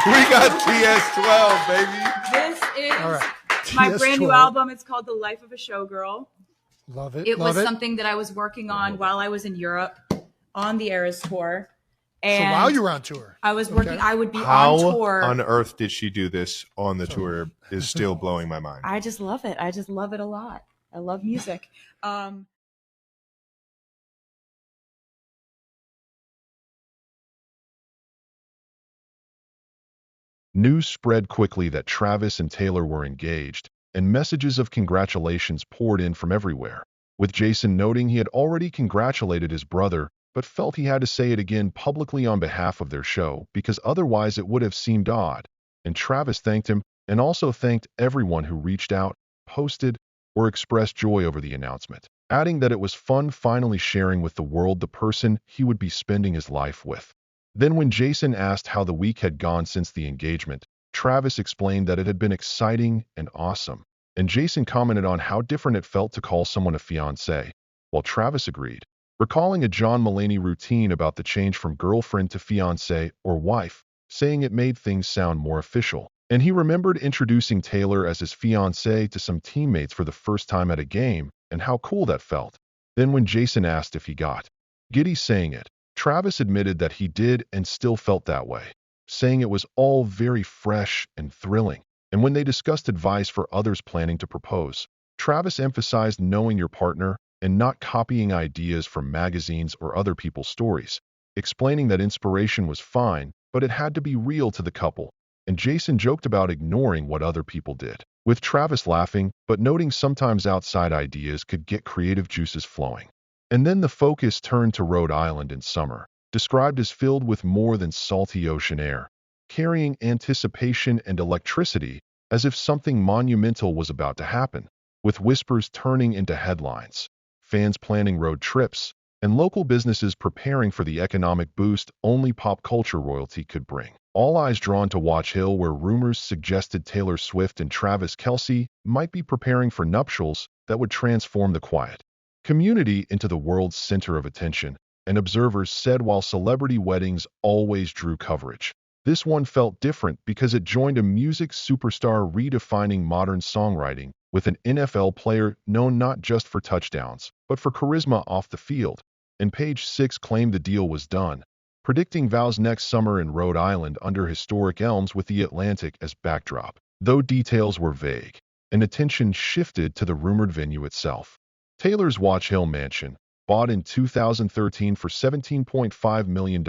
We got TS12, baby. This is right. my TS12. brand new album. It's called The Life of a Showgirl. Love it. It love was it. something that I was working on while I was in Europe on the Eras tour. So And while you were on tour, I was working. I would be How on tour. on earth did she do this on the tour is still blowing my mind. I just love it. I just love it a lot. I love music. News spread quickly that Travis and Taylor were engaged, and messages of congratulations poured in from everywhere, with Jason noting he had already congratulated his brother, but felt he had to say it again publicly on behalf of their show because otherwise it would have seemed odd. And Travis thanked him and also thanked everyone who reached out, posted, or expressed joy over the announcement, adding that it was fun finally sharing with the world the person he would be spending his life with. Then when Jason asked how the week had gone since the engagement, Travis explained that it had been exciting and awesome, and Jason commented on how different it felt to call someone a fiancé, while Travis agreed, recalling a John Mulaney routine about the change from girlfriend to fiancé or wife, saying it made things sound more official. And he remembered introducing Taylor as his fiancée to some teammates for the first time at a game, and how cool that felt. Then when Jason asked if he got giddy saying it, Travis admitted that he did and still felt that way, saying it was all very fresh and thrilling. And when they discussed advice for others planning to propose, Travis emphasized knowing your partner and not copying ideas from magazines or other people's stories, explaining that inspiration was fine, but it had to be real to the couple. And Jason joked about ignoring what other people did, with Travis laughing, but noting sometimes outside ideas could get creative juices flowing. And then the focus turned to Rhode Island in summer, described as filled with more than salty ocean air, carrying anticipation and electricity as if something monumental was about to happen, with whispers turning into headlines, fans planning road trips, and local businesses preparing for the economic boost only pop culture royalty could bring. All eyes drawn to Watch Hill, where rumors suggested Taylor Swift and Travis Kelce might be preparing for nuptials that would transform the quiet community into the world's center of attention, and observers said while celebrity weddings always drew coverage, this one felt different because it joined a music superstar redefining modern songwriting with an NFL player known not just for touchdowns, but for charisma off the field. And Page 6 claimed the deal was done, predicting vows next summer in Rhode Island under historic elms with the Atlantic as backdrop, though details were vague, and attention shifted to the rumored venue itself. Taylor's Watch Hill mansion, bought in 2013 for $17.5 million,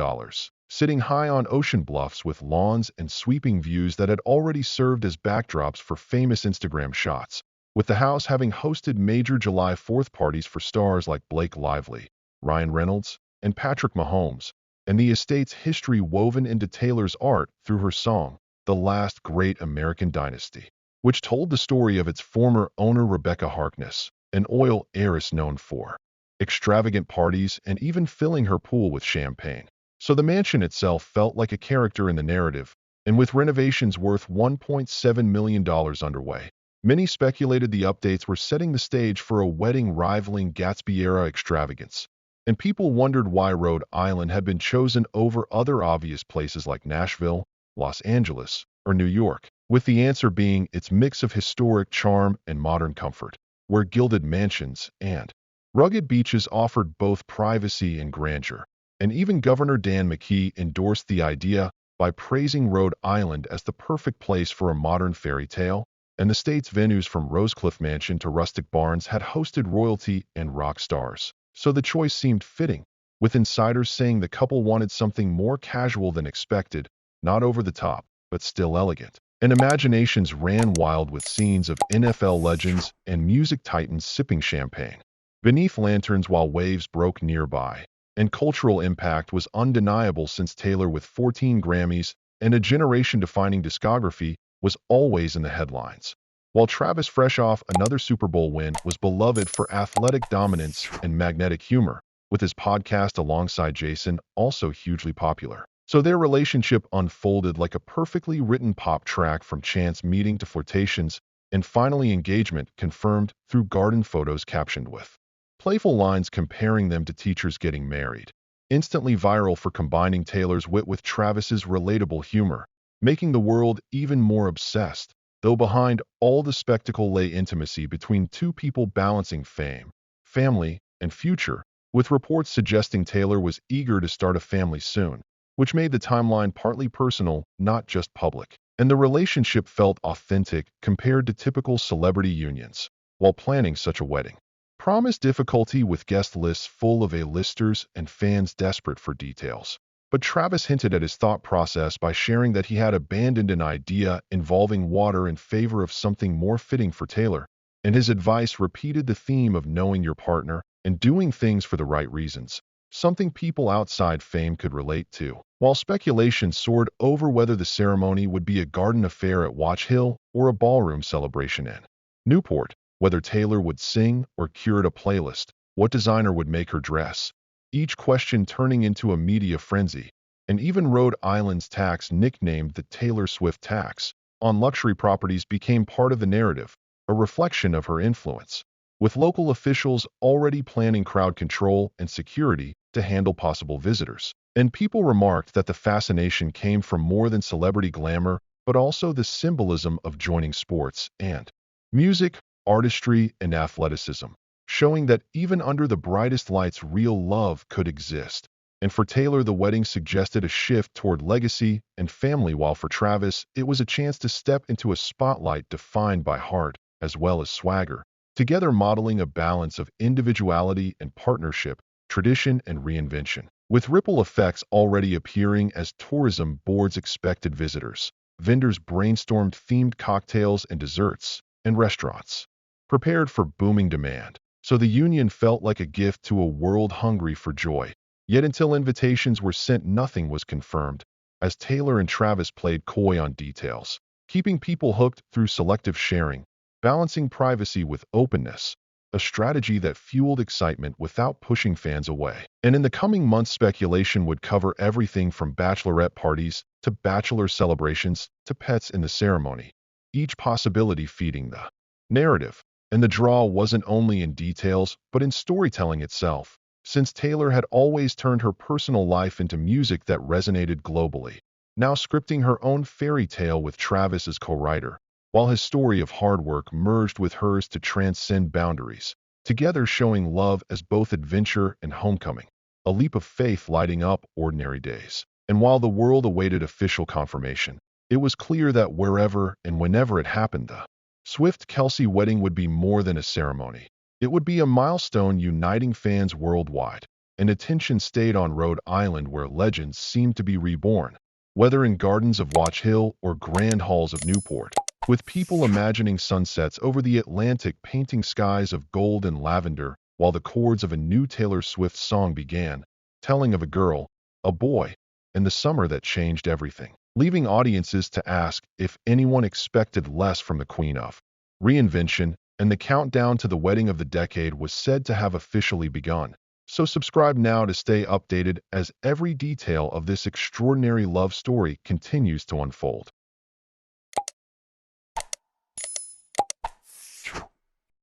sitting high on ocean bluffs with lawns and sweeping views that had already served as backdrops for famous Instagram shots, with the house having hosted major July 4th parties for stars like Blake Lively, Ryan Reynolds, and Patrick Mahomes, and the estate's history woven into Taylor's art through her song, The Last Great American Dynasty, which told the story of its former owner Rebecca Harkness, an oil heiress known for extravagant parties and even filling her pool with champagne. So the mansion itself felt like a character in the narrative, and with renovations worth $1.7 million underway, many speculated the updates were setting the stage for a wedding rivaling Gatsby-era extravagance. And people wondered why Rhode Island had been chosen over other obvious places like Nashville, Los Angeles, or New York, with the answer being its mix of historic charm and modern comfort, where gilded mansions and rugged beaches offered both privacy and grandeur. And even Governor Dan McKee endorsed the idea by praising Rhode Island as the perfect place for a modern fairy tale, and the state's venues from Rosecliff Mansion to rustic barns had hosted royalty and rock stars. So the choice seemed fitting, with insiders saying the couple wanted something more casual than expected, not over the top, but still elegant. And imaginations ran wild with scenes of NFL legends and music titans sipping champagne beneath lanterns while waves broke nearby. And cultural impact was undeniable since Taylor, with 14 Grammys and a generation-defining discography, was always in the headlines, while Travis, fresh off another Super Bowl win, was beloved for athletic dominance and magnetic humor, with his podcast alongside Jason also hugely popular. So their relationship unfolded like a perfectly written pop track, from chance meeting to flirtations, and finally engagement confirmed through garden photos captioned with playful lines comparing them to teachers getting married. Instantly viral for combining Taylor's wit with Travis's relatable humor, making the world even more obsessed. Though behind all the spectacle lay intimacy between two people balancing fame, family, and future, with reports suggesting Taylor was eager to start a family soon, which made the timeline partly personal, not just public. And the relationship felt authentic compared to typical celebrity unions. While planning such a wedding, promised difficulty with guest lists full of A-listers and fans desperate for details. But Travis hinted at his thought process by sharing that he had abandoned an idea involving water in favor of something more fitting for Taylor, and his advice repeated the theme of knowing your partner and doing things for the right reasons, something people outside fame could relate to. While speculation soared over whether the ceremony would be a garden affair at Watch Hill or a ballroom celebration in Newport, whether Taylor would sing or curate a playlist, what designer would make her dress, each question turning into a media frenzy, and even Rhode Island's tax, nicknamed the Taylor Swift tax, on luxury properties became part of the narrative, a reflection of her influence, with local officials already planning crowd control and security to handle possible visitors. And people remarked that the fascination came from more than celebrity glamour, but also the symbolism of joining sports and music, artistry, and athleticism, showing that even under the brightest lights, real love could exist. And for Taylor, the wedding suggested a shift toward legacy and family, while for Travis, it was a chance to step into a spotlight defined by heart as well as swagger, together modeling a balance of individuality and partnership, tradition and reinvention, with ripple effects already appearing as tourism boards expected visitors, vendors brainstormed themed cocktails and desserts, and restaurants prepared for booming demand. So the union felt like a gift to a world hungry for joy. Yet until invitations were sent, nothing was confirmed, as Taylor and Travis played coy on details, keeping people hooked through selective sharing, balancing privacy with openness, a strategy that fueled excitement without pushing fans away. And in the coming months, speculation would cover everything from bachelorette parties to bachelor celebrations to pets in the ceremony, each possibility feeding the narrative. And the draw wasn't only in details, but in storytelling itself, since Taylor had always turned her personal life into music that resonated globally, now scripting her own fairy tale with Travis as co-writer, while his story of hard work merged with hers to transcend boundaries, together showing love as both adventure and homecoming, a leap of faith lighting up ordinary days. And while the world awaited official confirmation, it was clear that wherever and whenever it happened, the Swift-Kelce wedding would be more than a ceremony. It would be a milestone uniting fans worldwide, and attention stayed on Rhode Island, where legends seemed to be reborn, whether in gardens of Watch Hill or grand halls of Newport, with people imagining sunsets over the Atlantic, painting skies of gold and lavender, while the chords of a new Taylor Swift song began, telling of a girl, a boy, and the summer that changed everything, leaving audiences to ask if anyone expected less from the queen of reinvention. And the countdown to the wedding of the decade was said to have officially begun. So subscribe now to stay updated as every detail of this extraordinary love story continues to unfold.